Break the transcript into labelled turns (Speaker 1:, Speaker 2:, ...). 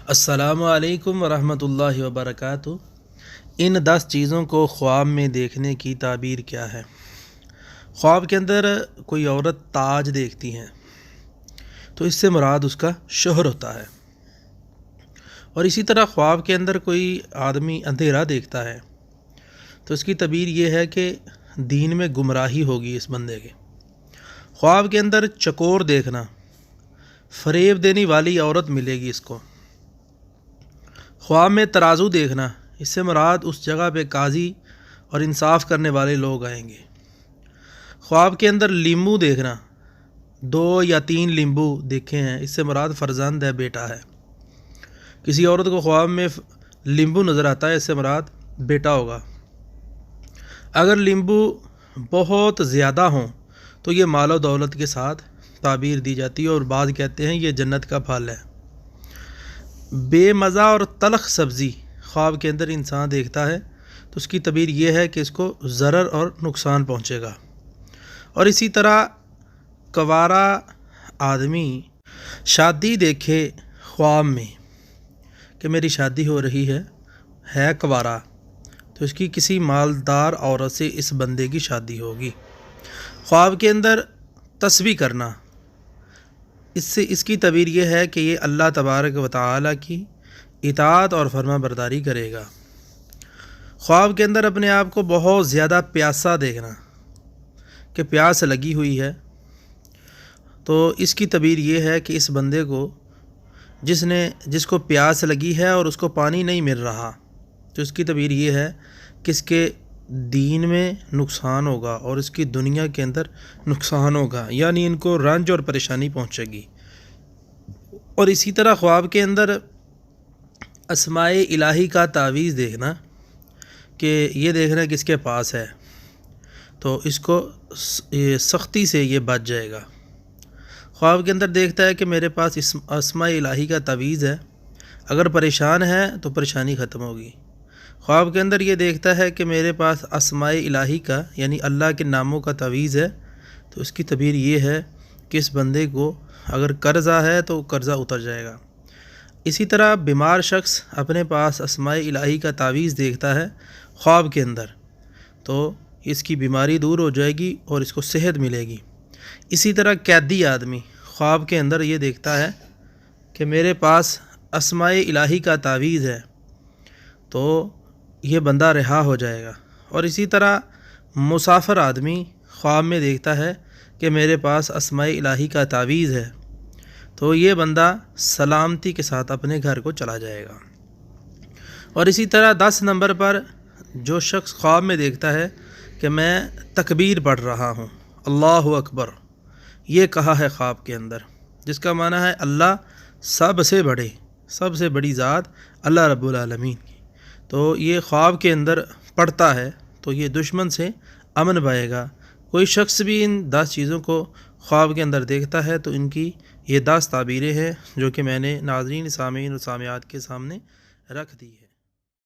Speaker 1: السلام علیکم ورحمۃ اللہ وبرکاتہ۔ ان 10 چیزوں کو خواب میں دیکھنے کی تعبیر کیا ہے؟ خواب کے اندر کوئی عورت تاج دیکھتی ہے تو اس سے مراد اس کا شوہر ہوتا ہے، اور اسی طرح خواب کے اندر کوئی آدمی اندھیرا دیکھتا ہے تو اس کی تعبیر یہ ہے کہ دین میں گمراہی ہوگی اس بندے کے۔ خواب کے اندر چکور دیکھنا، فریب دینے والی عورت ملے گی اس کو۔ خواب میں ترازو دیکھنا، اس سے مراد اس جگہ پہ قاضی اور انصاف کرنے والے لوگ آئیں گے۔ خواب کے اندر لیمبو دیکھنا، 2 یا 3 لیمبو دیکھے ہیں، اس سے مراد فرزند ہے، بیٹا ہے۔ کسی عورت کو خواب میں لیمبو نظر آتا ہے، اس سے مراد بیٹا ہوگا۔ اگر لیمبو بہت زیادہ ہوں تو یہ مال و دولت کے ساتھ تعبیر دی جاتی ہے، اور بعض کہتے ہیں یہ جنت کا پھل ہے۔ بے مزہ اور تلخ سبزی خواب کے اندر انسان دیکھتا ہے تو اس کی تعبیر یہ ہے کہ اس کو ضرر اور نقصان پہنچے گا۔ اور اسی طرح کوارا آدمی شادی دیکھے خواب میں کہ میری شادی ہو رہی ہے کوارا، تو اس کی کسی مالدار عورت سے اس بندے کی شادی ہوگی۔ خواب کے اندر تسبیح کرنا، اس کی تعبیر یہ ہے کہ یہ اللہ تبارک و تعالیٰ کی اطاعت اور فرما برداری کرے گا۔ خواب کے اندر اپنے آپ کو بہت زیادہ پیاسا دیکھنا کہ پیاس لگی ہوئی ہے، تو اس کی تعبیر یہ ہے کہ اس بندے کو جس کو پیاس لگی ہے اور اس کو پانی نہیں مل رہا، تو اس کی تعبیر یہ ہے کہ اس کے دین میں نقصان ہوگا اور اس کی دنیا کے اندر نقصان ہوگا، یعنی ان کو رنج اور پریشانی پہنچے گی۔ اور اسی طرح خواب کے اندر اسماء الہی کا تعویذ دیکھنا کہ یہ دیکھنا کس کے پاس ہے تو اس کو سختی سے یہ بچ جائے گا۔ خواب کے اندر دیکھتا ہے کہ میرے پاس اسماء الہی کا تعویذ ہے، اگر پریشان ہے تو پریشانی ختم ہوگی۔ خواب کے اندر یہ دیکھتا ہے کہ میرے پاس اسماء الہی کا یعنی اللہ کے ناموں کا تعویذ ہے، تو اس کی تعبیر یہ ہے کہ اس بندے کو اگر قرضہ ہے تو قرضہ اتر جائے گا۔ اسی طرح بیمار شخص اپنے پاس اسماء الہی کا تعویذ دیکھتا ہے خواب کے اندر، تو اس کی بیماری دور ہو جائے گی اور اس کو صحت ملے گی۔ اسی طرح قیدی آدمی خواب کے اندر یہ دیکھتا ہے کہ میرے پاس اسماء الہی کا تعویذ ہے، تو یہ بندہ رہا ہو جائے گا۔ اور اسی طرح مسافر آدمی خواب میں دیکھتا ہے کہ میرے پاس اسماء الہی کا تعویذ ہے، تو یہ بندہ سلامتی کے ساتھ اپنے گھر کو چلا جائے گا۔ اور اسی طرح 10 نمبر پر جو شخص خواب میں دیکھتا ہے کہ میں تکبیر پڑھ رہا ہوں، اللہ اکبر، یہ کہا ہے خواب کے اندر، جس کا معنی ہے اللہ سب سے بڑی ذات اللہ رب العالمین کی، تو یہ خواب کے اندر پڑھتا ہے تو یہ دشمن سے امن پائے گا۔ کوئی شخص بھی ان 10 چیزوں کو خواب کے اندر دیکھتا ہے تو ان کی یہ 10 تعبیریں ہیں جو کہ میں نے ناظرین، سامعین و سامعات کے سامنے رکھ دی ہے۔